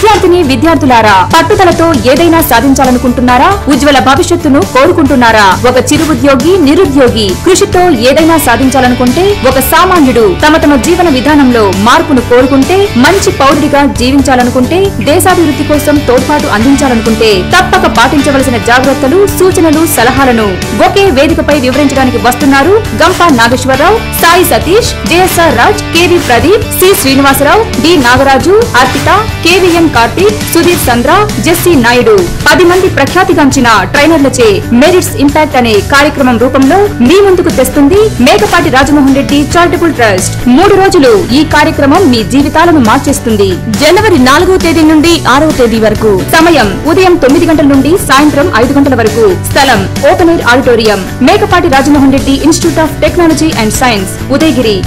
విద్యార్థిని విద్యార్థులారా, పట్టుదలతో ఏదైనా సాధించాలనుకుంటున్నారా? ఉజ్వల భవిష్యత్తును కోరుకుంటున్నారా? ఒక చిరు ఉద్యోగి, నిరుద్యోగి కృషితో ఏదైనా సాధించాలనుకుంటే, ఒక సామాన్యుడు తమ జీవన విధానంలో మార్పును కోరుకుంటే, మంచి పౌరుడిగా జీవించాలనుకుంటే, దేశాభివృద్ధి కోసం తోడ్పాటు అందించాలనుకుంటే తప్పక పాటించవలసిన జాగ్రత్తలు, సూచనలు, సలహాలను ఒకే వేదికపై వివరించడానికి వస్తున్నారు Gampa Nageswararao, Sai Satish, JSR Raj, KV Pradeep, C Srinivasarao, D Nagaraju, Arpitha, KVM Karthik, Sudheer Sandra, Jessie Naidu 10 మంది ప్రఖ్యాతిగాంచిన ట్రైనర్లచే మెరిట్స్ ఇంపాక్ట్ అనే కార్యక్రమం రూపంలో మీ ముందుకు తెస్తుంది మేకపాటి రాజమోహన్ రెడ్డి చారిటబుల్ ట్రస్ట్. 3 రోజులు ఈ కార్యక్రమం మీ జీవితాలను మార్చేస్తుంది. జనవరి 4వ తేదీ నుండి 6వ తేదీ వరకు. సమయం ఉదయం 9 గంటల నుండి సాయంత్రం 5 గంటల వరకు. స్థలం open air auditorium, Mekapati Rajamohan Reddy institute of technology and science, Udayagiri.